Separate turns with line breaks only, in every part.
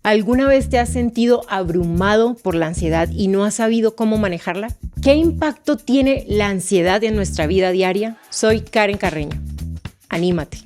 ¿Alguna vez te has sentido abrumado por la ansiedad y no has sabido cómo manejarla? ¿Qué impacto tiene la ansiedad en nuestra vida diaria? Soy Karen Carreño. Anímate.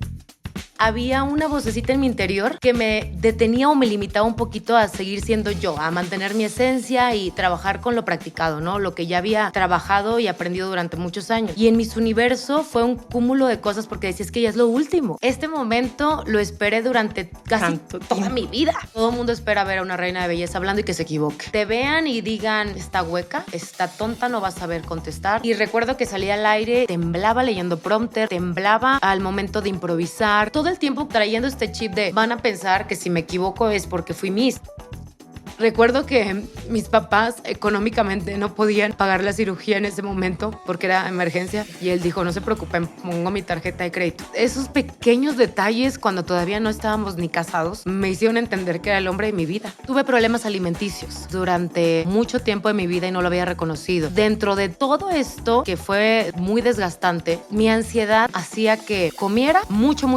Había una vocecita en mi interior que me detenía o me limitaba un poquito a seguir siendo yo, a mantener mi esencia y trabajar con lo practicado, ¿no? Lo que ya había trabajado y aprendido durante muchos años. Y en Miss Universo fue un cúmulo de cosas porque decía, es que ya es lo último. Este momento lo esperé durante casi toda mi vida. Todo el mundo espera ver a una reina de belleza hablando y que se equivoque. Te vean y digan, está hueca, está tonta, no va a saber contestar. Y recuerdo que salía al aire, temblaba leyendo prompter, temblaba al momento de improvisar. Todo el tiempo trayendo este chip de van a pensar que si me equivoco es porque fui Miss. Recuerdo que mis papás económicamente no podían pagar la cirugía en ese momento porque era emergencia y él dijo, no se preocupen, pongo mi tarjeta de crédito. Esos pequeños detalles cuando todavía no estábamos ni casados me hicieron entender que era el hombre de mi vida. Tuve problemas alimenticios durante mucho tiempo de mi vida y no lo había reconocido. Dentro de todo esto, que fue muy desgastante, mi ansiedad hacía que comiera mucho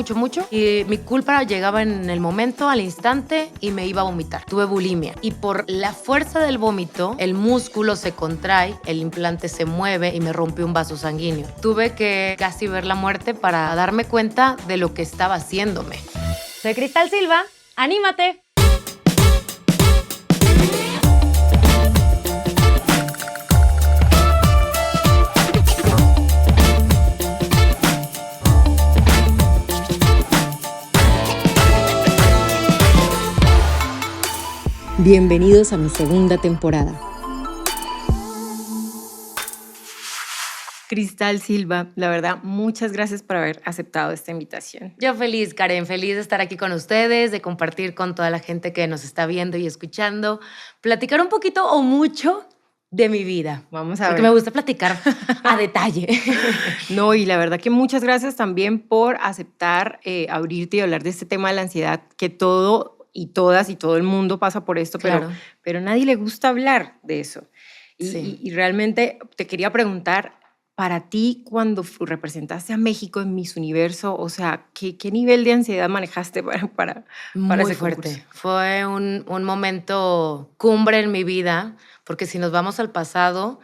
y mi culpa llegaba en el momento, al instante y me iba a vomitar. Tuve bulimia y por la fuerza del vómito, el músculo se contrae, el implante se mueve y me rompió un vaso sanguíneo. Tuve que casi ver la muerte para darme cuenta de lo que estaba haciéndome.
Soy Cristal Silva, ¡anímate!
Bienvenidos a mi segunda temporada. Cristal Silva, la verdad, muchas gracias por haber aceptado esta invitación.
Yo feliz, Karen, feliz de estar aquí con ustedes, de compartir con toda la gente que nos está viendo y escuchando, platicar un poquito o mucho de mi vida.
Vamos a ver.
Porque me gusta platicar a detalle.
No, y la verdad que muchas gracias también por aceptar abrirte y hablar de este tema de la ansiedad, que todo y todas y todo el mundo pasa por esto,
Claro.
pero a nadie le gusta hablar de eso. Y realmente te quería preguntar, para ti, cuando representaste a México en Miss Universo, o sea, ¿qué nivel de ansiedad manejaste para
Muy
ese
fuerte.
concurso?
Fue un momento cumbre en mi vida, porque si nos vamos al pasado,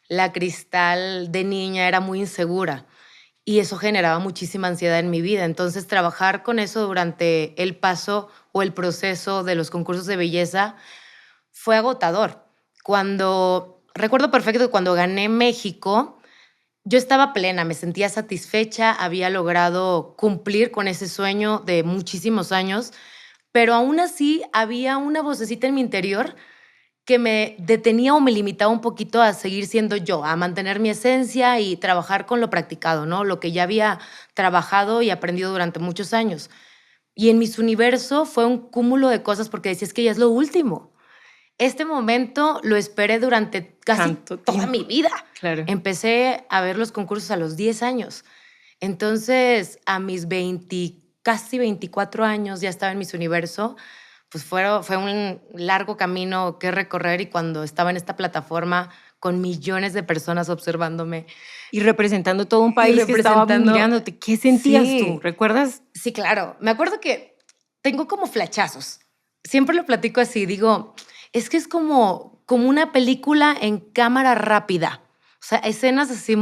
la Cristal de niña era muy insegura y eso generaba muchísima ansiedad en mi vida. Entonces, trabajar con eso durante el paso o el proceso de los concursos de belleza fue agotador. Recuerdo perfecto que cuando gané México, yo estaba plena, me sentía satisfecha, había logrado cumplir con ese sueño de muchísimos años, pero aún así había una vocecita en mi interior que me detenía o me limitaba un poquito a seguir siendo yo, a mantener mi esencia y trabajar con lo practicado, ¿no? Lo que ya había trabajado y aprendido durante muchos años. Y en Miss Universo fue un cúmulo de cosas porque decía, es que ya es lo último. Este momento lo esperé durante casi toda mi vida.
Claro.
Empecé a ver los concursos a los 10 años. Entonces, a mis casi 24 años ya estaba en Miss Universo. Pues fue un largo camino que recorrer y cuando estaba en esta plataforma con millones de personas observándome.
Y representando todo un país que estaba mirándote, ¿qué sentías tú? ¿Recuerdas?
Sí, claro. Me acuerdo que tengo como flachazos. Siempre lo platico así, digo, es que es como una película en cámara rápida. O sea, escenas así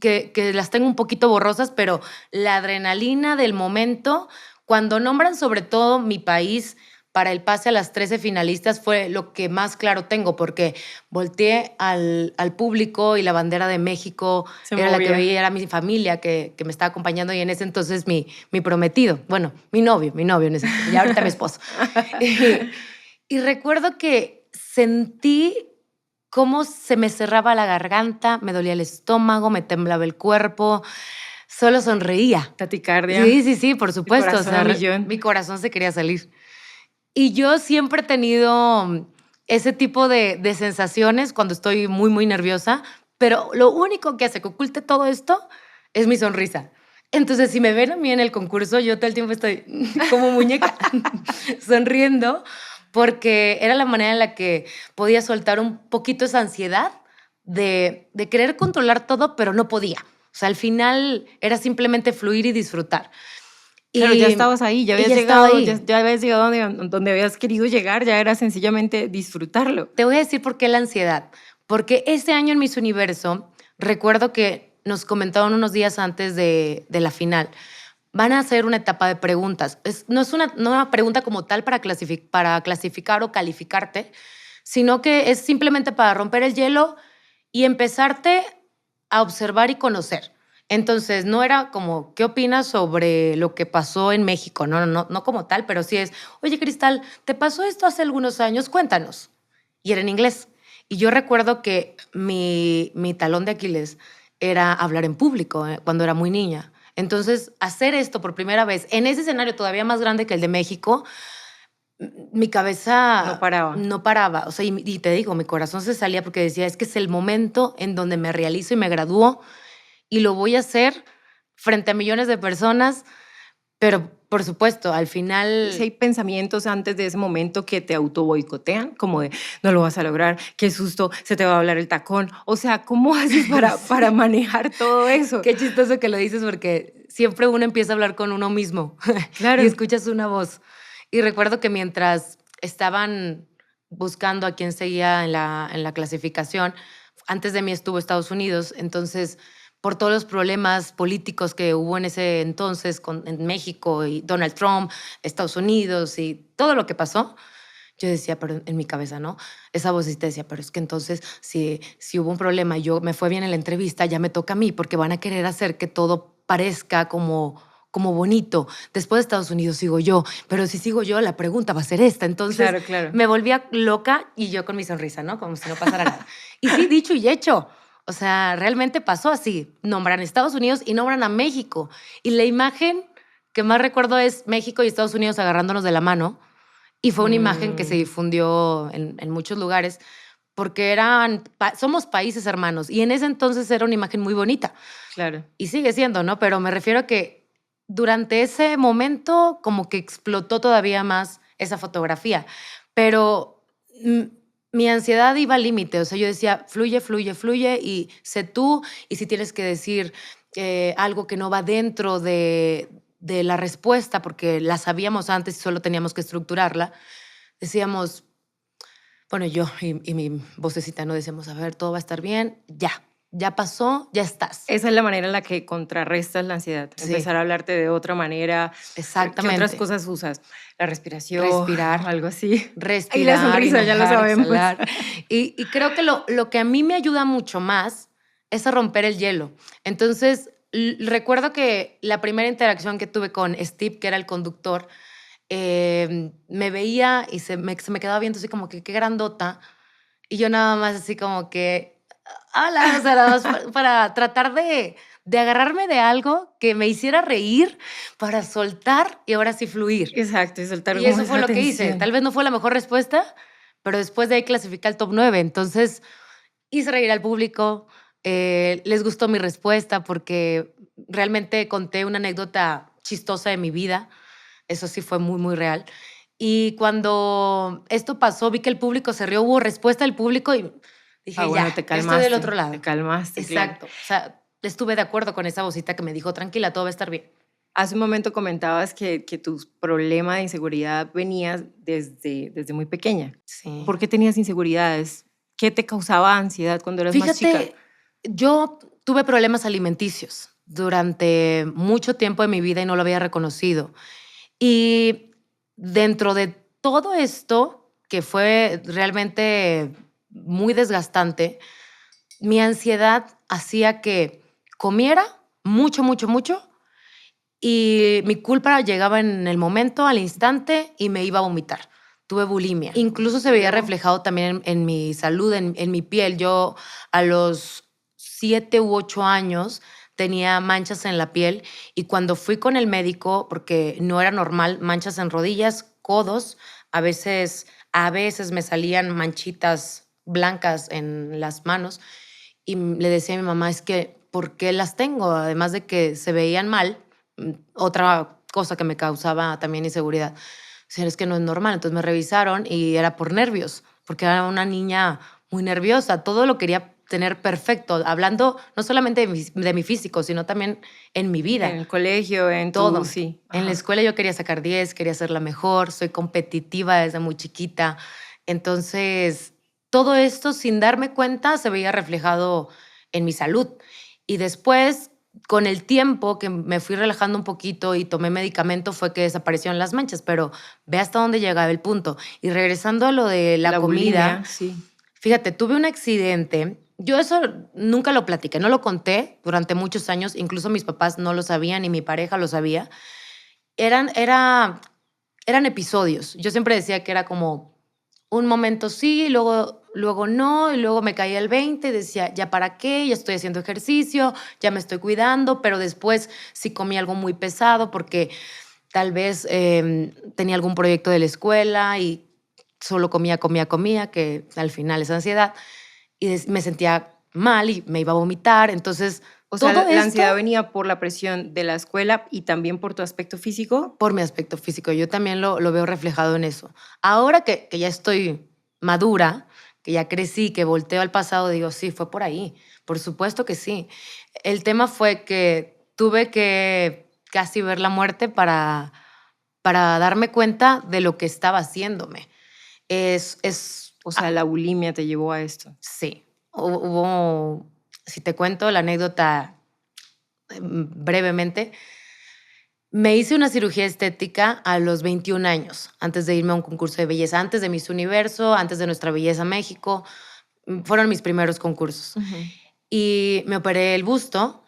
que las tengo un poquito borrosas, pero la adrenalina del momento, cuando nombran sobre todo mi país para el pase a las 13 finalistas fue lo que más claro tengo, porque volteé al público y la bandera de México era la que veía, era mi familia que me estaba acompañando y en ese entonces mi prometido, bueno, mi novio en ese entonces, ya ahorita mi esposo. Y recuerdo que sentí cómo se me cerraba la garganta, me dolía el estómago, me temblaba el cuerpo, solo sonreía.
Taticardia.
Sí, por supuesto.
O sea,
mi corazón se quería salir. Y yo siempre he tenido ese tipo de sensaciones cuando estoy muy nerviosa, pero lo único que hace que oculte todo esto es mi sonrisa. Entonces, si me ven a mí en el concurso, yo todo el tiempo estoy como muñeca, sonriendo, porque era la manera en la que podía soltar un poquito esa ansiedad de querer controlar todo, pero no podía. O sea, al final era simplemente fluir y disfrutar.
Claro, ya estabas ahí, ya habías
ya
llegado,
estaba ahí.
ya habías llegado donde habías querido llegar, ya era sencillamente disfrutarlo.
Te voy a decir por qué la ansiedad. Porque ese año en Miss Universo, recuerdo que nos comentaron unos días antes de la final, van a hacer una etapa de preguntas. No es una pregunta como tal para clasificar o calificarte, sino que es simplemente para romper el hielo y empezarte a observar y conocer. Entonces, no era como, ¿qué opinas sobre lo que pasó en México? No como tal, pero sí es, oye, Cristal, ¿te pasó esto hace algunos años? Cuéntanos. Y era en inglés. Y yo recuerdo que mi talón de Aquiles era hablar en público cuando era muy niña. Entonces, hacer esto por primera vez en ese escenario todavía más grande que el de México, mi cabeza
No paraba.
no paraba. O sea, y te digo, mi corazón se salía porque decía, es que es el momento en donde me realizo y me gradúo y lo voy a hacer frente a millones de personas, pero por supuesto, al final...
Si hay pensamientos antes de ese momento que te auto boicotean, como de no lo vas a lograr, qué susto, se te va a hablar el tacón. O sea, ¿cómo haces para manejar todo eso?
Qué chistoso que lo dices porque siempre uno empieza a hablar con uno mismo
Claro.
y escuchas una voz. Y recuerdo que mientras estaban buscando a quién seguía en la clasificación, antes de mí estuvo Estados Unidos, entonces por todos los problemas políticos que hubo en ese entonces en México y Donald Trump, Estados Unidos y todo lo que pasó, yo decía, pero en mi cabeza, ¿no? Esa vocecita decía, pero es que entonces si hubo un problema y yo me fue bien en la entrevista, ya me toca a mí porque van a querer hacer que todo parezca como bonito. Después de Estados Unidos sigo yo, pero si sigo yo, la pregunta va a ser esta. Entonces
Claro.
me volvía loca y yo con mi sonrisa, ¿no? Como si no pasara nada. Y sí, dicho y hecho. O sea, realmente pasó así. Nombran a Estados Unidos y nombran a México. Y la imagen que más recuerdo es México y Estados Unidos agarrándonos de la mano. Y fue una imagen que se difundió en muchos lugares porque somos países hermanos. Y en ese entonces era una imagen muy bonita.
Claro.
Y sigue siendo, ¿no? Pero me refiero a que durante ese momento como que explotó todavía más esa fotografía. Pero mi ansiedad iba al límite. O sea, yo decía, fluye, fluye, fluye y sé tú. Y si tienes que decir algo que no va dentro de la respuesta, porque la sabíamos antes y solo teníamos que estructurarla, decíamos, bueno, yo y mi vocecita, no decíamos, a ver, todo va a estar bien, ya pasó, ya estás.
Esa es la manera en la que contrarrestas la ansiedad.
Sí.
Empezar a hablarte de otra manera.
Exactamente.
¿Qué otras cosas usas? La respiración.
Respirar.
Algo así.
Respirar.
Y la sonrisa, ya lo sabemos.
Y creo que lo que a mí me ayuda mucho más es a romper el hielo. Entonces, recuerdo que la primera interacción que tuve con Steve, que era el conductor, me veía y se me quedaba viendo así como que qué grandota. Y yo nada más así como que, hola, o sea, nada más para tratar de agarrarme de algo que me hiciera reír, para soltar y ahora sí fluir.
Exacto, y soltar.
Y eso fue lo que hice. Tal vez no fue la mejor respuesta, pero después de ahí clasifiqué al top 9. Entonces hice reír al público. Les gustó mi respuesta porque realmente conté una anécdota chistosa de mi vida. Eso sí fue muy, muy real. Y cuando esto pasó, vi que el público se rió, hubo respuesta del público y dije,
bueno,
ya,
te calmaste,
estoy del otro lado.
Te calmaste.
Exacto.
Claro.
O sea, estuve de acuerdo con esa vocita que me dijo, tranquila, todo va a estar bien.
Hace un momento comentabas que tu problema de inseguridad venía desde muy pequeña.
Sí.
¿Por qué tenías inseguridades? ¿Qué te causaba ansiedad cuando eras más chica?
Fíjate, yo tuve problemas alimenticios durante mucho tiempo de mi vida y no lo había reconocido. Y dentro de todo esto, que fue realmente muy desgastante, mi ansiedad hacía que comiera mucho, mucho, mucho y mi culpa llegaba en el momento, al instante y me iba a vomitar. Tuve bulimia. Incluso se veía reflejado también en mi salud, en mi piel. Yo a los 7 u 8 años tenía manchas en la piel y cuando fui con el médico, porque no era normal, manchas en rodillas, codos, a veces me salían manchitas blancas en las manos y le decía a mi mamá, es que, ¿por qué las tengo? Además de que se veían mal, otra cosa que me causaba también inseguridad. Es que no es normal. Entonces me revisaron y era por nervios, porque era una niña muy nerviosa. Todo lo quería tener perfecto, hablando no solamente de mi físico, sino también en mi vida.
En el colegio, en
todo.
Sí.
En la escuela yo quería sacar 10, quería ser la mejor, soy competitiva desde muy chiquita. Entonces, todo esto sin darme cuenta se veía reflejado en mi salud. Y después, con el tiempo que me fui relajando un poquito y tomé medicamento, fue que desaparecieron las manchas, pero ve hasta dónde llegaba el punto. Y regresando a lo de la comida,
bulimia, sí.
Fíjate, tuve un accidente. Yo eso nunca lo platiqué, no lo conté durante muchos años, incluso mis papás no lo sabían, ni mi pareja lo sabía. Eran episodios. Yo siempre decía que era como un momento sí, luego no, y luego me caía el 20 y decía, ¿ya para qué? Ya estoy haciendo ejercicio, ya me estoy cuidando, pero después sí comí algo muy pesado porque tal vez tenía algún proyecto de la escuela y solo comía, que al final es ansiedad, y me sentía mal y me iba a vomitar, entonces...
O sea,
todo
la
esto,
ansiedad venía por la presión de la escuela y también por tu aspecto físico.
por mi aspecto físico, yo también lo veo reflejado en eso. Ahora que ya estoy madura, que ya crecí, que volteo al pasado, digo, sí, fue por ahí, por supuesto que sí. El tema fue que tuve que casi ver la muerte para darme cuenta de lo que estaba haciéndome.
O sea, la bulimia te llevó a esto.
Sí, hubo, si te cuento la anécdota brevemente, me hice una cirugía estética a los 21 años, antes de irme a un concurso de belleza, antes de Miss Universo, antes de Nuestra Belleza México, fueron mis primeros concursos. Y me operé el busto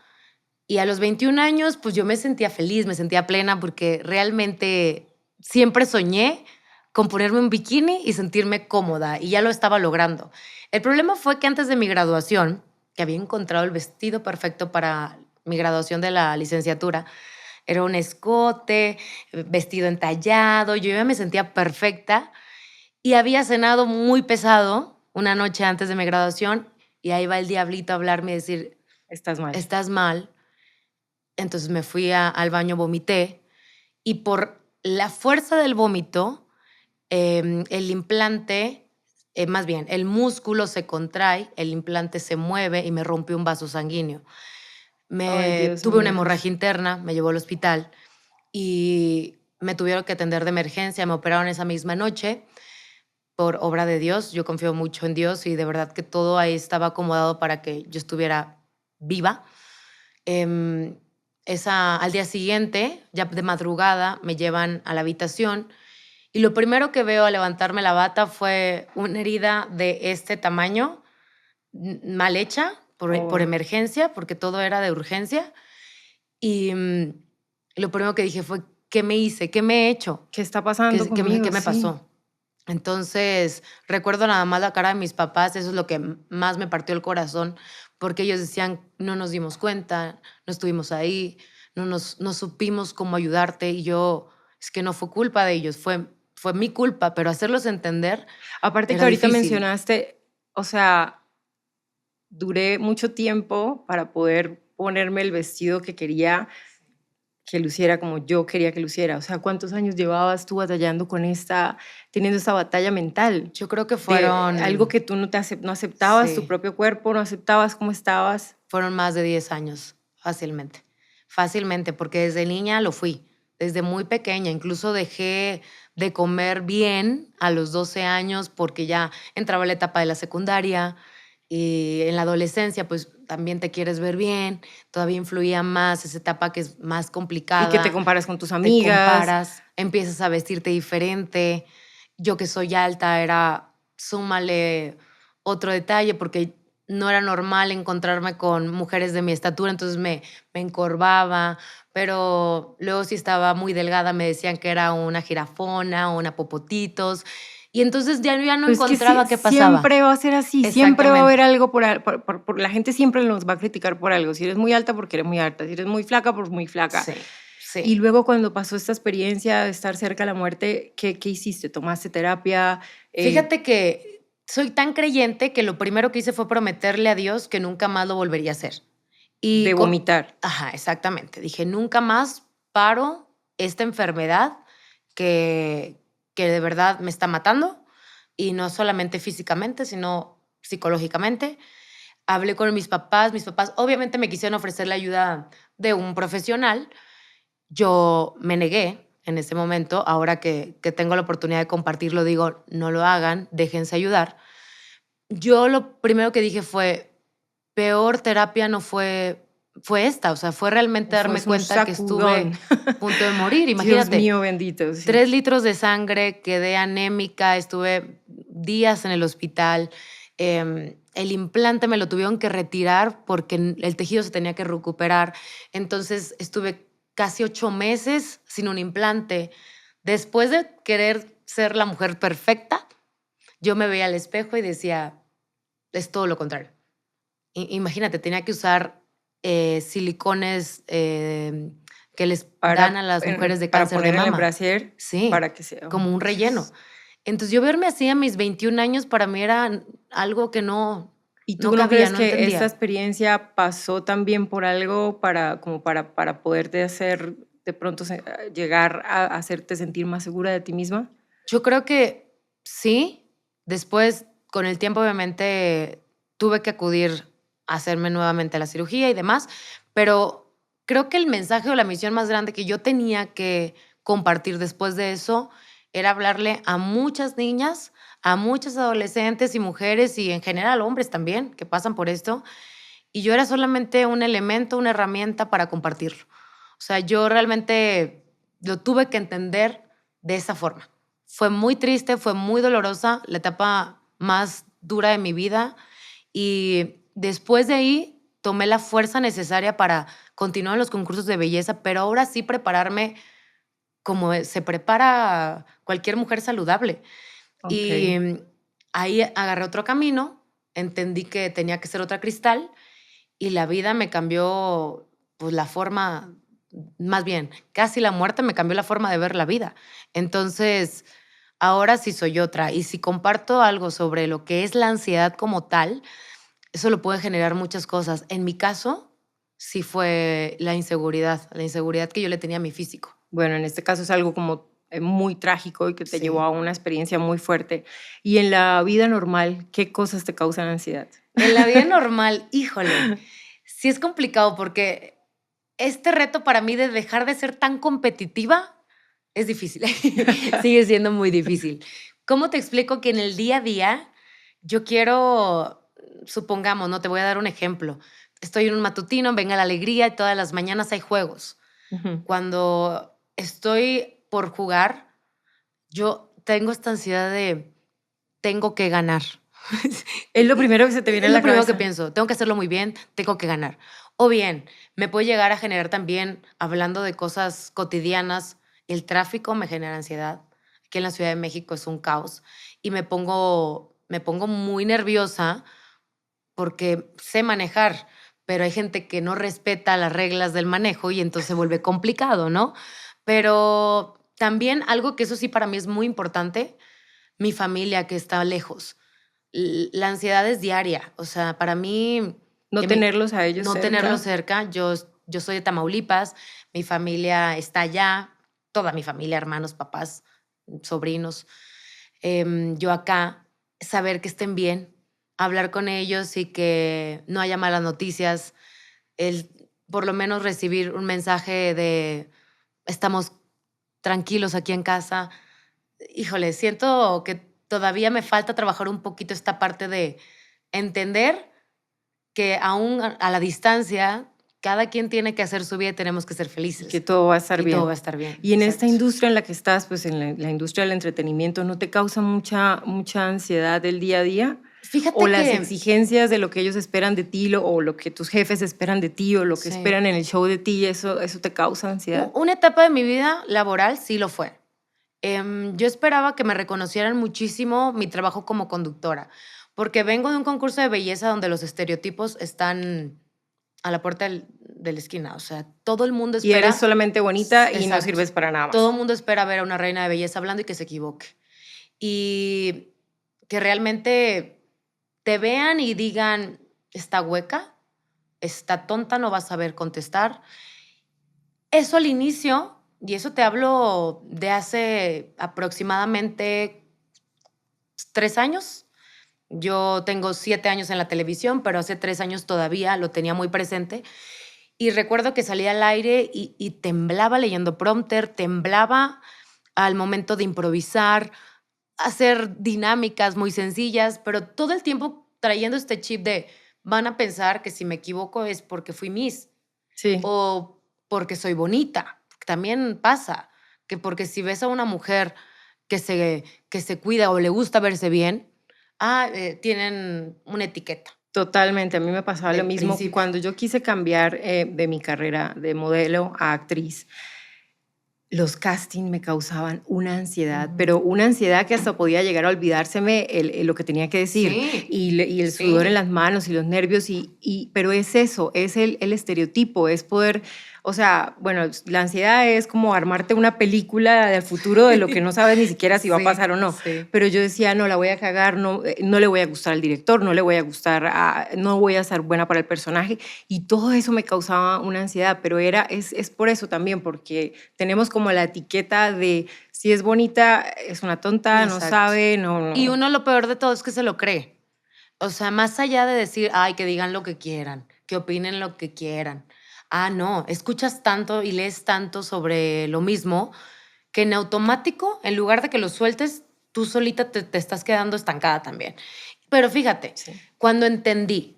y a los 21 años pues yo me sentía feliz, me sentía plena porque realmente siempre soñé con ponerme un bikini y sentirme cómoda, y ya lo estaba logrando. El problema fue que antes de mi graduación, que había encontrado el vestido perfecto para mi graduación de la licenciatura, era un escote, vestido entallado, yo ya me sentía perfecta y había cenado muy pesado una noche antes de mi graduación y ahí va el diablito a hablarme y decir,
estás mal.
Estás mal. Entonces me fui al baño, vomité y por la fuerza del vómito, el implante, más bien, el músculo se contrae, el implante se mueve y me rompió un vaso sanguíneo. Tuve una hemorragia interna, me llevó al hospital y me tuvieron que atender de emergencia, me operaron esa misma noche por obra de Dios. Yo confío mucho en Dios y de verdad que todo ahí estaba acomodado para que yo estuviera viva. Al día siguiente, ya de madrugada, me llevan a la habitación y lo primero que veo al levantarme la bata fue una herida de este tamaño, mal hecha, por emergencia, porque todo era de urgencia. Y lo primero que dije fue, ¿qué me hice? ¿Qué me he hecho?
¿Qué está pasando conmigo?
¿Qué me pasó? Entonces, recuerdo nada más la cara de mis papás, eso es lo que más me partió el corazón, porque ellos decían, no nos dimos cuenta, no estuvimos ahí, no supimos cómo ayudarte, y yo, es que no fue culpa de ellos, fue mi culpa, pero hacerlos entender.
Aparte que ahorita mencionaste, o sea, duré mucho tiempo para poder ponerme el vestido que quería que luciera como yo quería que luciera. O sea, ¿cuántos años llevabas tú batallando con teniendo esta batalla mental?
Yo creo que fueron...
algo que tú no aceptabas,
sí,
tu propio cuerpo, no aceptabas cómo estabas.
Fueron más de 10 años, fácilmente, porque desde niña lo fui, desde muy pequeña. Incluso dejé de comer bien a los 12 años porque ya entraba la etapa de la secundaria y en la adolescencia pues también te quieres ver bien, todavía influía más esa etapa que es más complicada.
Y que te comparas con tus amigas.
Te comparas, empiezas a vestirte diferente. Yo que soy alta súmale otro detalle porque no era normal encontrarme con mujeres de mi estatura, entonces me encorvaba, pero luego si estaba muy delgada me decían que era una jirafona o una popotitos, y entonces ya no encontraba qué pasaba.
Siempre va a ser así, siempre va a haber algo la gente siempre nos va a criticar por algo. Si eres muy alta, porque eres muy alta. Si eres muy flaca, pues muy flaca.
Sí.
Y luego cuando pasó esta experiencia de estar cerca de la muerte, ¿qué hiciste? ¿Tomaste terapia?
Fíjate que soy tan creyente que lo primero que hice fue prometerle a Dios que nunca más lo volvería a hacer.
Y de vomitar.
Ajá, exactamente. Dije, nunca más paro esta enfermedad que de verdad me está matando, y no solamente físicamente, sino psicológicamente. Hablé con mis papás obviamente me quisieron ofrecer la ayuda de un profesional. Yo me negué en ese momento. Ahora que tengo la oportunidad de compartirlo, digo, no lo hagan, déjense ayudar. Yo lo primero que dije fue, peor terapia no fue esta. O sea, fue realmente darme cuenta que estuve a punto de morir. Imagínate.
Dios mío bendito. Sí.
3 litros de sangre, quedé anémica, estuve días en el hospital. El implante me lo tuvieron que retirar porque el tejido se tenía que recuperar. Entonces estuve casi 8 meses sin un implante. Después de querer ser la mujer perfecta, yo me veía al espejo y decía, es todo lo contrario. Imagínate, tenía que usar silicones que les dan a las mujeres de cáncer de mama.
Para poner en el brasier.
Sí,
para que sea
como un relleno. Entonces yo verme así a mis 21 años para mí era algo que no
¿Y tú
no
no
cabía,
crees
no
que
entendía.
esta experiencia pasó también por algo para poderte hacer, de pronto llegar a hacerte sentir más segura de ti misma?
Yo creo que sí. Después, con el tiempo, obviamente, tuve que acudir a hacerme nuevamente la cirugía y demás, pero creo que el mensaje o la misión más grande que yo tenía que compartir después de eso era hablarle a muchas niñas, a muchas adolescentes y mujeres y en general hombres también que pasan por esto. Y yo era solamente un elemento, una herramienta para compartirlo. O sea, yo realmente lo tuve que entender de esa forma. Fue muy triste, fue muy dolorosa, la etapa más dura de mi vida. Y después de ahí tomé la fuerza necesaria para continuar en los concursos de belleza, pero ahora sí prepararme como se prepara cualquier mujer saludable.
Okay.
Y ahí agarré otro camino, entendí que tenía que ser otra Cristal y la vida me cambió, pues la forma, más bien, casi la muerte me cambió la forma de ver la vida. Entonces, ahora sí soy otra. Y si comparto algo sobre lo que es la ansiedad como tal, eso lo puede generar muchas cosas. En mi caso, sí fue la inseguridad que yo le tenía a mi físico.
Bueno, en este caso es algo como muy trágico y que te
Sí.
llevó a una experiencia muy fuerte. Y en la vida normal, ¿qué cosas te causan ansiedad?
En la vida normal, híjole, sí es complicado porque este reto para mí de dejar de ser tan competitiva es difícil. Sigue siendo muy difícil. ¿Cómo te explico que en el día a día yo quiero, supongamos, no te voy a dar un ejemplo, estoy en un matutino, venga la alegría y todas las mañanas hay juegos. Cuando estoy por jugar, yo tengo esta ansiedad de tengo que ganar.
Es lo primero que se te viene a la
Es lo primero
cabeza.
que pienso. Tengo que hacerlo muy bien, tengo que ganar. O bien, me puede llegar a generar también, hablando de cosas cotidianas, el tráfico me genera ansiedad. Aquí en la Ciudad de México es un caos. Y me pongo muy nerviosa porque sé manejar, pero hay gente que no respeta las reglas del manejo y entonces se vuelve complicado, ¿no? Pero también algo que eso sí para mí es muy importante, mi familia que está lejos. La ansiedad es diaria. O sea, para mí
No tenerlos a ellos
no
cerca.
tenerlos cerca. Yo soy de Tamaulipas, mi familia está allá, toda mi familia, hermanos, papás, sobrinos. Yo acá, saber que estén bien, hablar con ellos y que no haya malas noticias, por lo menos recibir un mensaje de estamos tranquilos aquí en casa. Híjole, siento que todavía me falta trabajar un poquito esta parte de entender que aún a la distancia, cada quien tiene que hacer su vida y tenemos que ser felices.
Que todo va a estar bien.
Todo va a estar bien.
Y en
Exacto.
esta industria en la que estás, pues en la industria del entretenimiento, ¿no te causa mucha ansiedad del día a día?
Fíjate
o las
que
exigencias de lo que ellos esperan de ti, o lo que tus jefes esperan de ti, o lo que
Sí.
esperan en el show de ti, ¿eso te causa ansiedad?
una etapa de mi vida laboral sí lo fue. Yo esperaba que me reconocieran muchísimo mi trabajo como conductora, porque vengo de un concurso de belleza donde los estereotipos están a la puerta de la esquina. O sea, todo el mundo
Y
espera...
eres solamente bonita y no
Exacto.
sirves para nada más.
Todo el mundo espera ver a una reina de belleza hablando y que se equivoque. Y que realmente te vean y digan, está hueca, está tonta, no va a saber contestar. Eso al inicio, y eso te hablo de hace aproximadamente 3 años, Yo tengo 7 años en la televisión, pero hace 3 años todavía lo tenía muy presente. Y recuerdo que salía al aire y temblaba leyendo prompter, temblaba al momento de improvisar, hacer dinámicas muy sencillas, pero todo el tiempo trayendo este chip de van a pensar que si me equivoco es porque fui Miss
Sí.
o porque soy bonita. También pasa que porque si ves a una mujer que se cuida o le gusta verse bien, tienen una etiqueta.
Totalmente, a mí me pasaba
Del
lo mismo
principio.
cuando yo quise cambiar de mi carrera de modelo a actriz. Los castings me causaban una ansiedad, pero una ansiedad que hasta podía llegar a olvidárseme lo que tenía que decir
Sí,
y el
sí.
sudor en las manos y los nervios, pero es eso, es el estereotipo, es poder, o sea, bueno, la ansiedad es como armarte una película del futuro de lo que no sabes ni siquiera si va a
Sí,
pasar o no,
sí.
pero yo decía, no, la voy a cagar, no, no le voy a gustar al director, no le voy a gustar, no voy a ser buena para el personaje y todo eso me causaba una ansiedad, pero es por eso también, porque tenemos como la etiqueta de si es bonita, es una tonta, no
Exacto.
sabe, no.
Y uno lo peor de todo es que se lo cree. O sea, más allá de decir, ay, que digan lo que quieran, que opinen lo que quieran. No, escuchas tanto y lees tanto sobre lo mismo que en automático, en lugar de que lo sueltes, tú solita te estás quedando estancada también. Pero fíjate,
Sí.
cuando entendí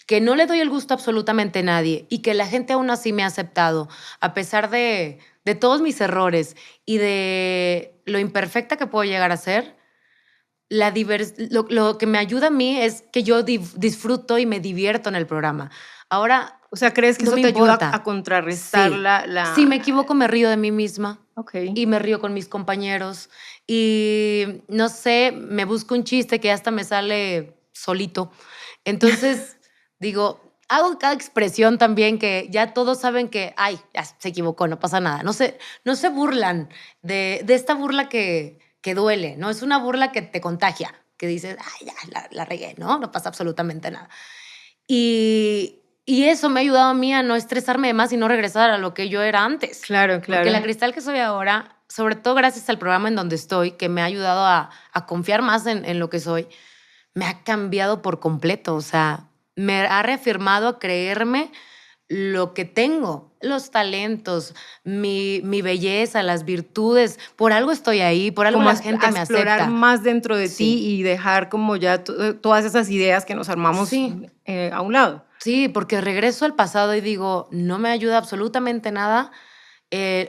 que no le doy el gusto a absolutamente nadie y que la gente aún así me ha aceptado, a pesar de todos mis errores y de lo imperfecta que puedo llegar a ser, lo que me ayuda a mí es que yo disfruto y me divierto en el programa. Ahora,
O sea, ¿crees que
no
eso
me
te ayuda
importa.
a contrarrestar
Sí.
la...
Si me equivoco, me río de mí misma
Ok.
y me río con mis compañeros. Y no sé, me busco un chiste que hasta me sale solito. Entonces, digo, hago cada expresión también que ya todos saben que, ay, ya se equivocó, no pasa nada. No se burlan de esta burla que duele, ¿no? Es una burla que te contagia, que dices, ay, ya, la regué, ¿no? No pasa absolutamente nada. Y eso me ha ayudado a mí a no estresarme de más y no regresar a lo que yo era antes.
Claro,
Porque la
claro.
Cristal que soy ahora, sobre todo gracias al programa en donde estoy, que me ha ayudado a confiar más en lo que soy, me ha cambiado por completo. O sea, me ha reafirmado a creerme lo que tengo, los talentos, mi belleza, las virtudes. Por algo estoy ahí, por algo
Como
la gente
a
me
explorar
acepta.
más dentro de ti
Sí.
y dejar como ya todas esas ideas que nos armamos
Sí.
a un lado.
Sí, porque regreso al pasado y digo, no me ayuda absolutamente nada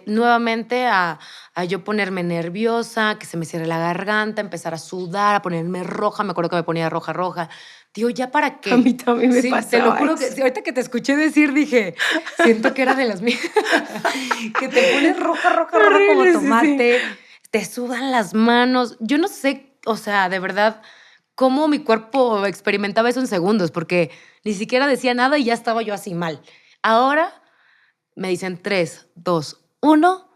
nuevamente a yo ponerme nerviosa, que se me cierre la garganta, empezar a sudar, a ponerme roja. Me acuerdo que me ponía roja, roja. Digo, ¿ya para qué?
A mí también me
Sí, te lo
pasaba
juro que
eso.
sí, ahorita que te escuché decir, dije, siento que era de las mías. Que te pones roja, roja, roja como
Horrible, sí, sí.
tomate, te sudan las manos. Yo no sé, o sea, de verdad, cómo mi cuerpo experimentaba eso en segundos, porque ni siquiera decía nada y ya estaba yo así mal. Ahora me dicen 3, 2, 1,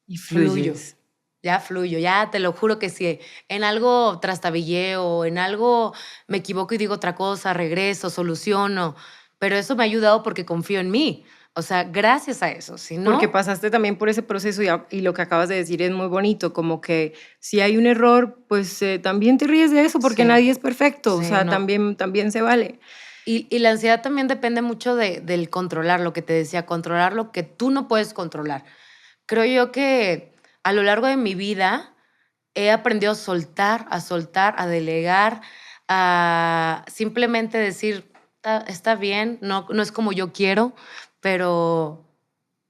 Y
fluyo.
fluyes.
Ya fluyo, ya te lo juro que si en algo trastabilleo o en algo me equivoco y digo otra cosa, regreso, soluciono. Pero eso me ha ayudado porque confío en mí. O sea, gracias a eso. Si
Porque
no,
pasaste también por ese proceso y lo que acabas de decir es muy bonito, como que si hay un error, pues también te ríes de eso porque
sí,
nadie es perfecto, o
sí,
sea,
no.
también se vale.
Y la ansiedad también depende mucho del controlar, lo que te decía, controlar lo que tú no puedes controlar. Creo yo que a lo largo de mi vida he aprendido a soltar, a delegar, a simplemente decir, está bien, no es como yo quiero, pero,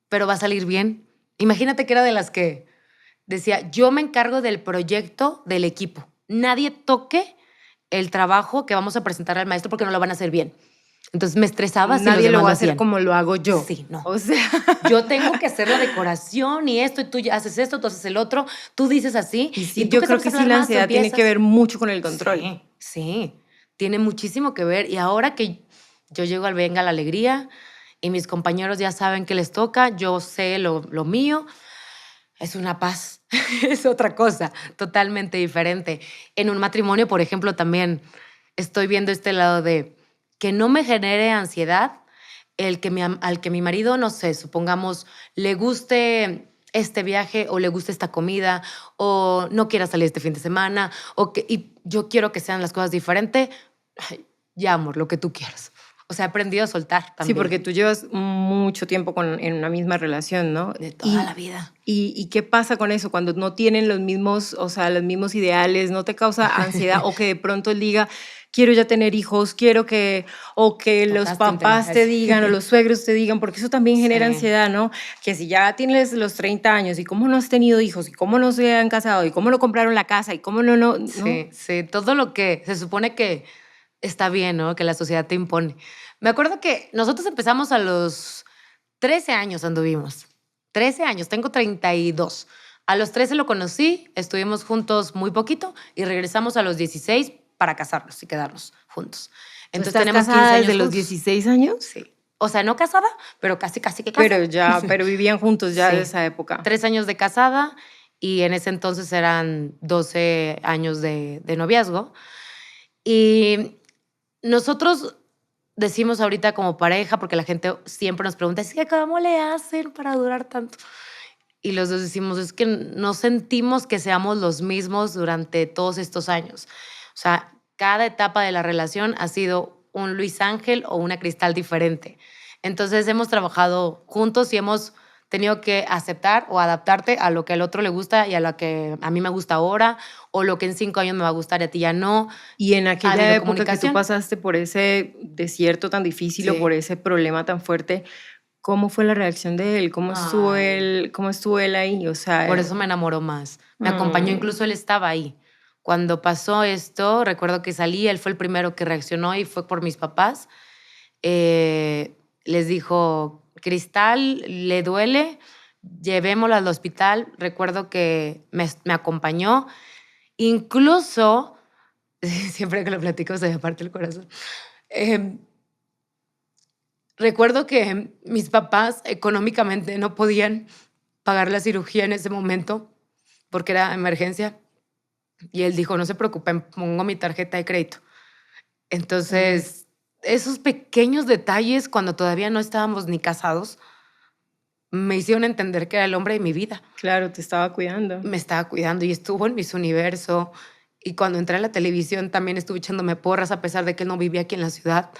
pero va a salir bien. Imagínate que era de las que decía, yo me encargo del proyecto del equipo. Nadie toque el trabajo que vamos a presentar al maestro porque no lo van a hacer bien. Entonces me estresaba si los
Nadie lo
demás
va
lo
a hacer
hacían.
como lo hago yo.
Sí, no.
O sea,
Yo tengo que hacer la decoración y esto, y tú ya haces esto, tú haces el otro, tú dices así.
y sí,
Y tú
yo
que
creo
sabes
que sí
hablar
la
más, tú
ansiedad tiene que
empiezas.
ver mucho con el control.
Sí, sí, tiene muchísimo que ver. Y ahora que yo llego al Venga la Alegría y mis compañeros ya saben que les toca, yo sé lo mío, es una paz, es otra cosa, totalmente diferente. En un matrimonio, por ejemplo, también estoy viendo este lado de que no me genere ansiedad al que mi marido, no sé, supongamos, le guste este viaje o le gusta esta comida o no quiera salir este fin de semana y yo quiero que sean las cosas diferentes. Ay, ya, amor, lo que tú quieras. O sea, he aprendido a soltar también.
Sí, porque tú llevas mucho tiempo en una misma relación, ¿no?
De toda la vida.
¿Y qué pasa con eso? Cuando no tienen los mismos, o sea, los mismos ideales, ¿no te causa ansiedad? O que de pronto él diga, quiero ya tener hijos, o que los papás te digan, o los suegros te digan, porque eso también genera ansiedad, ¿no? Que si ya tienes los 30 años, y cómo no has tenido hijos, y cómo no se han casado, y cómo no compraron la casa, y cómo no.
Sí, todo lo que se supone que está bien, ¿no? Que la sociedad te impone. Me acuerdo que nosotros empezamos a los 13 años anduvimos. 13 años, tengo 32. A los 13 lo conocí, estuvimos juntos muy poquito y regresamos a los 16 para casarnos y quedarnos juntos.
Entonces tenemos 15 años desde los 16 años.
Sí. O sea, no casada, pero casi que casada.
Pero vivían juntos ya de esa época.
3 años de casada y en ese entonces eran 12 años de noviazgo. Y nosotros decimos ahorita como pareja, porque la gente siempre nos pregunta, es que ¿cómo le hacen para durar tanto? Y los dos decimos, es que no sentimos que seamos los mismos durante todos estos años. O sea, cada etapa de la relación ha sido un Luis Ángel o una Cristal diferente. Entonces hemos trabajado juntos y hemos tenido que aceptar o adaptarte a lo que al otro le gusta y a lo que a mí me gusta ahora, o lo que en 5 años me va a gustar y a ti ya no.
Y en aquella época que tú pasaste por ese desierto tan difícil o por ese problema tan fuerte, ¿cómo fue la reacción de él? ¿Cómo estuvo él ahí? O sea,
por eso me enamoró más. Me acompañó, incluso él estaba ahí. Cuando pasó esto, recuerdo que salí, él fue el primero que reaccionó y fue por mis papás. Les dijo, Cristal, ¿le duele? Llevémosla al hospital. Recuerdo que me acompañó. Incluso, siempre que lo platico se me parte el corazón. Recuerdo que mis papás económicamente no podían pagar la cirugía en ese momento porque era emergencia. Y él dijo, no se preocupen, pongo mi tarjeta de crédito. Entonces, esos pequeños detalles, cuando todavía no estábamos ni casados, me hicieron entender que era el hombre de mi vida.
Claro, te estaba cuidando.
Me estaba cuidando y estuvo en Miss Universo. Y cuando entré a la televisión también estuve echándome porras a pesar de que él no vivía aquí en la ciudad.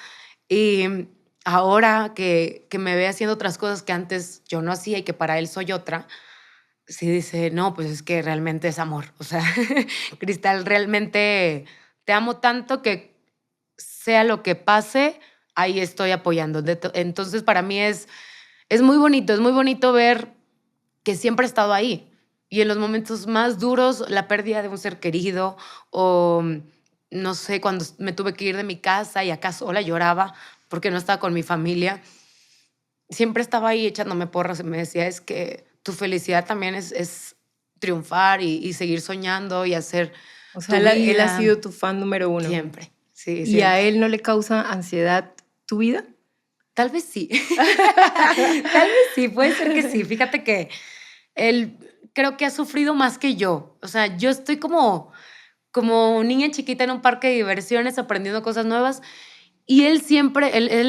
Y ahora que me ve haciendo otras cosas que antes yo no hacía y que para él soy otra, sí dice, no, pues es que realmente es amor. O sea, Cristal, realmente te amo tanto que sea lo que pase, ahí estoy apoyando. Entonces, para mí es muy bonito ver que siempre he estado ahí. Y en los momentos más duros, la pérdida de un ser querido o, no sé, cuando me tuve que ir de mi casa y acá sola lloraba porque no estaba con mi familia, siempre estaba ahí echándome porras y me decía, es que tu felicidad también es triunfar y seguir soñando y hacer.
O sea, él ha sido tu fan número 1.
Siempre, sí.
¿Y
siempre.
a él no le causa ansiedad tu vida?
Tal vez sí. Tal vez sí, puede ser que sí. Fíjate que él creo que ha sufrido más que yo. O sea, yo estoy como niña chiquita en un parque de diversiones aprendiendo cosas nuevas y él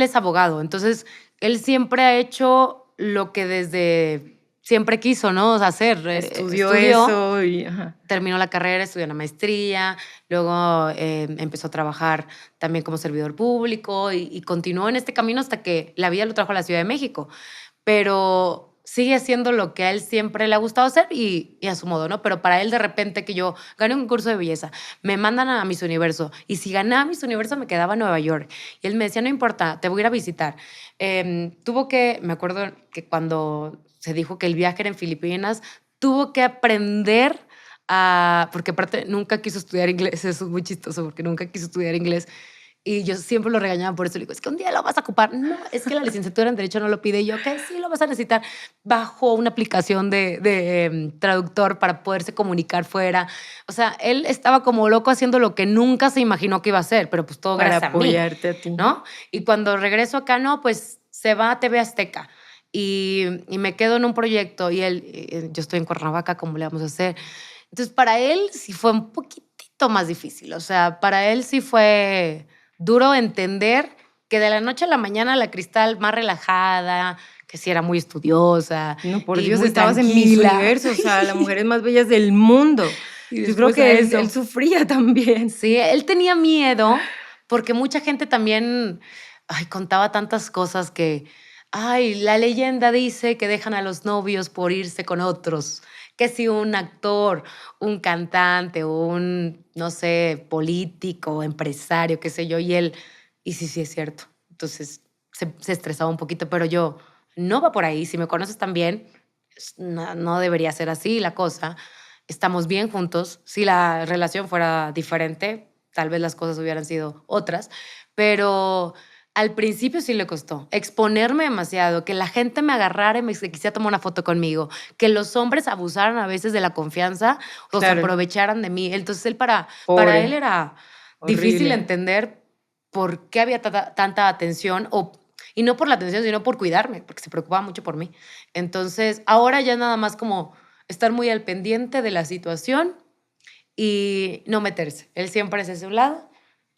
es abogado. Entonces, él siempre ha hecho lo que desde siempre quiso, ¿no? O sea, hacer.
Estudió eso y... Ajá.
Terminó la carrera, estudió una maestría, luego empezó a trabajar también como servidor público y continuó en este camino hasta que la vida lo trajo a la Ciudad de México. Pero sigue haciendo lo que a él siempre le ha gustado hacer y a su modo, ¿no? Pero para él, de repente, que yo gané un concurso de belleza, me mandan a Miss Universo y si ganaba Miss Universo me quedaba en Nueva York. Y él me decía, no importa, te voy a ir a visitar. Me acuerdo que cuando se dijo que el viaje era en Filipinas, tuvo que aprender porque aparte nunca quiso estudiar inglés, eso es muy chistoso porque nunca quiso estudiar inglés y yo siempre lo regañaba por eso, le digo, es que un día lo vas a ocupar, no, es que la licenciatura en Derecho no lo pide, y yo que sí lo vas a necesitar, bajo una aplicación de traductor para poderse comunicar fuera, o sea, él estaba como loco haciendo lo que nunca se imaginó que iba a hacer, pero pues todo gracias a mí.
Para apoyarte a ti.
¿No? Y cuando regreso acá, no, pues se va a TV Azteca y me quedo en un proyecto y yo estoy en Cuernavaca, ¿cómo le vamos a hacer? Entonces, para él sí fue un poquitito más difícil. O sea, para él sí fue duro entender que de la noche a la mañana la Cristal más relajada, que sí era muy estudiosa.
No, por
y
Dios,
muy
estabas en mis
tranquila.
universos, o sea, las mujeres más bellas del mundo.
Y
Yo creo
después
que
a
él,
eso.
él sufría también.
Sí, él tenía miedo porque mucha gente también contaba tantas cosas que, la leyenda dice que dejan a los novios por irse con otros. Que si un actor, un cantante, un, no sé, político, empresario, qué sé yo, y sí es cierto. Entonces se estresaba un poquito, pero yo, no va por ahí. Si me conoces también, no debería ser así la cosa. Estamos bien juntos. Si la relación fuera diferente, tal vez las cosas hubieran sido otras, pero al principio sí le costó exponerme demasiado, que la gente me agarrara y me quisiera tomar una foto conmigo, que los hombres abusaran a veces de la confianza o se
Claro.
aprovecharan de mí. Entonces para
Pobre.
él era
Horrible.
difícil entender por qué había tanta atención y no por la atención, sino por cuidarme, porque se preocupaba mucho por mí. Entonces, ahora ya nada más como estar muy al pendiente de la situación y no meterse. Él siempre es hacia un lado,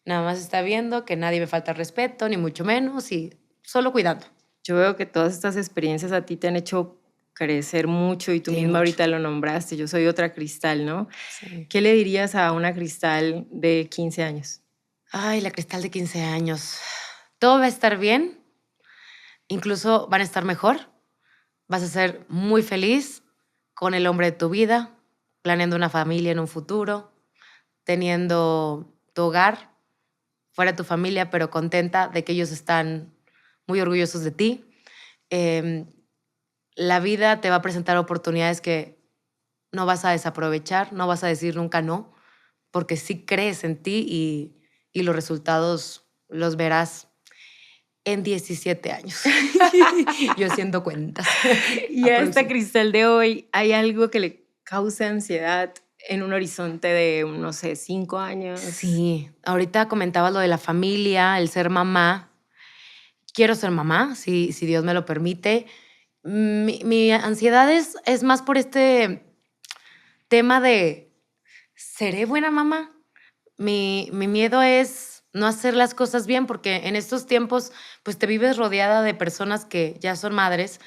nada más está viendo que nadie me falta el respeto, ni mucho menos, y solo cuidando.
Yo veo que todas estas experiencias a ti te han hecho crecer mucho y tú
Sí,
misma
mucho.
ahorita lo nombraste. Yo soy otra Cristal, ¿no?
Sí.
¿Qué le dirías a una Cristal de 15 años?
La Cristal de 15 años. Todo va a estar bien, incluso van a estar mejor. Vas a ser muy feliz con el hombre de tu vida, planeando una familia en un futuro, teniendo tu hogar, fuera de tu familia, pero contenta de que ellos están muy orgullosos de ti. La vida te va a presentar oportunidades que no vas a desaprovechar, no vas a decir nunca no, porque sí crees en ti y los resultados los verás en 17 años. Yo haciendo cuentas.
Y a esta Cristal de hoy, ¿hay algo que le causa ansiedad en un horizonte de, no sé, 5 años?
Sí, ahorita comentabas lo de la familia, el ser mamá. Quiero ser mamá, si Dios me lo permite. Mi ansiedad es más por este tema de, ¿seré buena mamá? Mi miedo es no hacer las cosas bien, porque en estos tiempos pues te vives rodeada de personas que ya son madres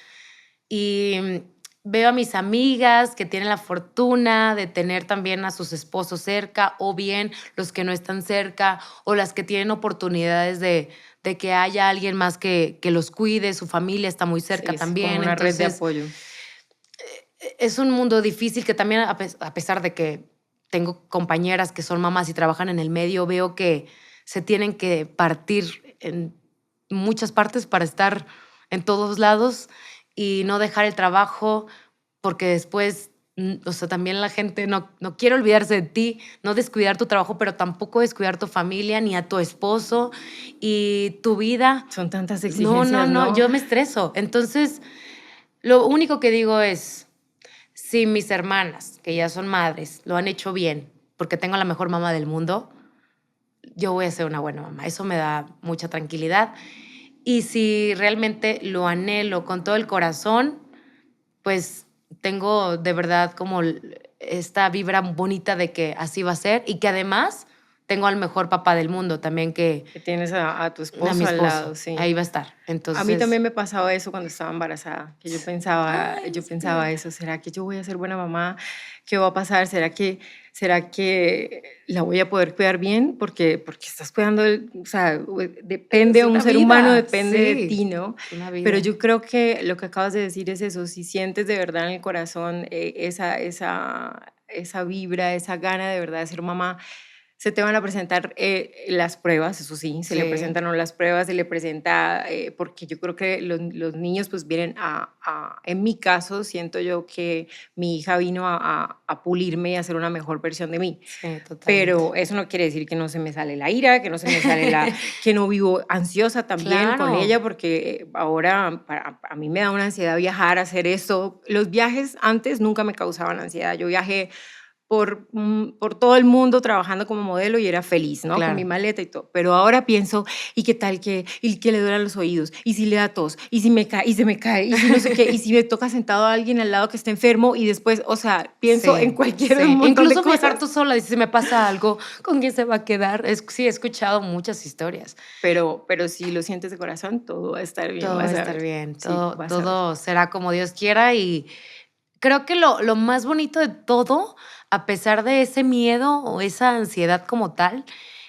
y veo a mis amigas que tienen la fortuna de tener también a sus esposos cerca, o bien los que no están cerca, o las que tienen oportunidades de que haya alguien más que los cuide, su familia está muy cerca
Sí,
también.
Es como una red de
Entonces,
apoyo.
es un mundo difícil que también, a pesar de que tengo compañeras que son mamás y trabajan en el medio, veo que se tienen que partir en muchas partes para estar en todos lados y no dejar el trabajo, porque después, o sea, también la gente no quiere olvidarse de ti, no descuidar tu trabajo, pero tampoco descuidar tu familia, ni a tu esposo y tu vida.
Son tantas exigencias,
No, yo me estreso. Entonces, lo único que digo es, si mis hermanas, que ya son madres, lo han hecho bien, porque tengo la mejor mamá del mundo, yo voy a ser una buena mamá. Eso me da mucha tranquilidad. Y si realmente lo anhelo con todo el corazón, pues tengo de verdad como esta vibra bonita de que así va a ser, y que además tengo al mejor papá del mundo también, que
tienes a tu esposo,
a mi
al
esposo,
lado, sí.
ahí va a estar. Entonces,
a mí también me pasaba eso cuando estaba embarazada, que yo pensaba eso, ¿será que yo voy a ser buena mamá? ¿Qué va a pasar? ¿Será que la voy a poder cuidar bien? Porque estás cuidando, o sea, depende,
es
un
una
ser
vida,
humano depende de
sí,
ti, ¿no?
es una vida.
Pero yo creo que lo que acabas de decir es eso, si sientes de verdad en el corazón esa vibra, esa gana de verdad de ser mamá, se te van a presentar las pruebas, eso sí, se le presentan las pruebas, se le presenta, porque yo creo que los niños pues vienen en mi caso, siento yo que mi hija vino a pulirme y a hacer una mejor versión de mí.
Sí, totalmente.
Pero eso no quiere decir que no se me sale la ira, que no se me sale que no vivo ansiosa también con ella, porque ahora a mí me da una ansiedad viajar, hacer esto. Los viajes antes nunca me causaban ansiedad. Yo viajé por todo el mundo trabajando como modelo y era feliz, ¿no?
Claro.
Con mi maleta y todo. Pero ahora pienso, ¿y qué tal que le duelen los oídos? ¿Y si le da tos? ¿Y si me cae? ¿Y se me cae? ¿Y si no sé qué? ¿Y si me toca sentado a alguien al lado que esté enfermo? Y después, o sea, pienso en cualquier montón
Incluso
de cosas.
viajar tú sola, si me pasa algo, ¿con quién se va a quedar? Sí, he escuchado muchas historias.
Pero si lo sientes de corazón, todo va a estar bien.
Todo va a estar bien,
Sí,
todo será como Dios quiera y creo que lo más bonito de todo, a pesar de ese miedo o esa ansiedad como tal,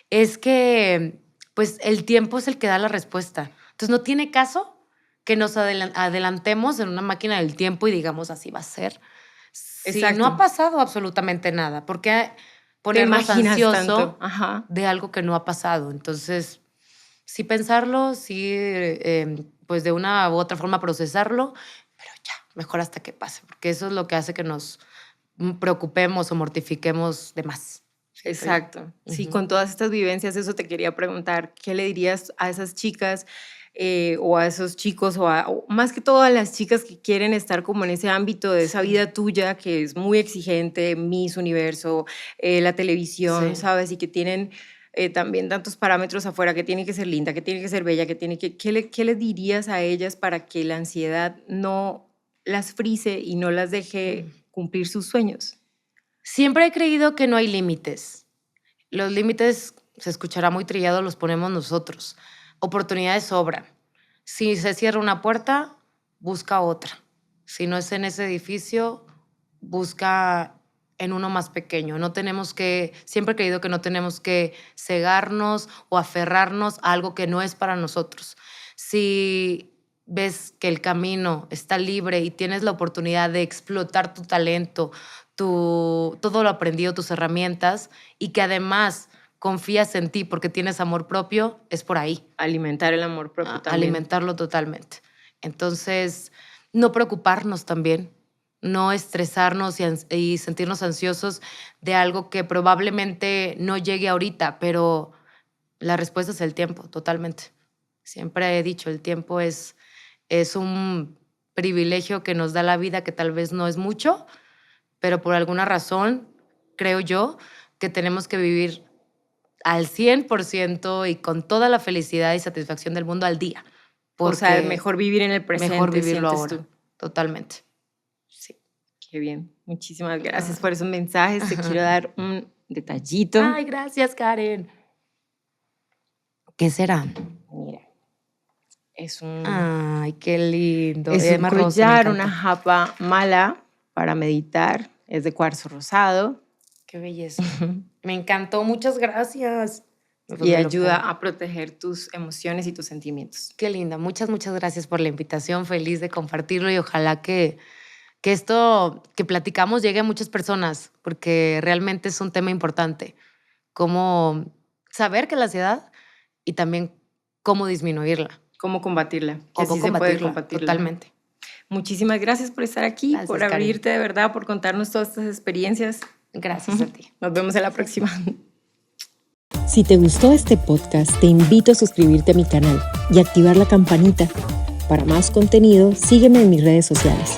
es que pues el tiempo es el que da la respuesta. Entonces no tiene caso que nos adelantemos en una máquina del tiempo y digamos así va a ser. Si no ha pasado absolutamente nada, ¿por qué ponernos ansioso de algo que no ha pasado? Entonces, sí pensarlo, sí pues de una u otra forma procesarlo, pero ya, mejor hasta que pase, porque eso es lo que hace que nos preocupemos o mortifiquemos de más.
Exacto. Sí, con todas estas vivencias, eso te quería preguntar, ¿qué le dirías a esas chicas o a esos chicos o más que todo a las chicas que quieren estar como en ese ámbito de esa vida tuya que es muy exigente, Miss Universo, la televisión, ¿sabes? Y que tienen también tantos parámetros afuera, que tiene que ser linda, que tiene que ser bella, ¿qué le dirías a ellas para que la ansiedad no las frise y no las deje cumplir sus sueños?
Siempre he creído que no hay límites. Los límites, se escuchará muy trillado, los ponemos nosotros. Oportunidades sobran. Si se cierra una puerta, busca otra. Si no es en ese edificio, busca en uno más pequeño. Siempre he creído que no tenemos que cegarnos o aferrarnos a algo que no es para nosotros. Si ves que el camino está libre y tienes la oportunidad de explotar tu talento, todo lo aprendido, tus herramientas, y que además confías en ti porque tienes amor propio, es por ahí.
Alimentar el amor propio también.
Alimentarlo totalmente. Entonces, no preocuparnos también, no estresarnos y sentirnos ansiosos de algo que probablemente no llegue ahorita, pero la respuesta es el tiempo, totalmente. Siempre he dicho, el tiempo es un privilegio que nos da la vida que tal vez no es mucho, pero por alguna razón, creo yo, que tenemos que vivir al 100% y con toda la felicidad y satisfacción del mundo al día.
O sea, mejor vivir en el presente.
Mejor vivirlo ahora, tú. Totalmente. Sí.
Qué bien. Muchísimas gracias por esos mensajes. Te quiero dar un detallito.
Ay, gracias, Karen. ¿Qué será?
Mira. Es un...
Ay, qué lindo.
Es un collar, una japa mala para meditar. Es de cuarzo rosado.
Qué belleza. Me encantó, muchas gracias.
Y ayuda a proteger tus emociones y tus sentimientos.
Qué linda. Muchas gracias por la invitación. Feliz de compartirlo y ojalá que esto que platicamos llegue a muchas personas porque realmente es un tema importante. Cómo saber que la ansiedad y también cómo disminuirla.
Cómo combatirla.
Cómo
se puede combatirla.
Totalmente.
Muchísimas gracias por estar aquí,
gracias,
por abrirte de verdad, por contarnos todas estas experiencias.
Gracias a ti.
Nos vemos en la próxima.
Si te gustó este podcast, te invito a suscribirte a mi canal y activar la campanita. Para más contenido, sígueme en mis redes sociales.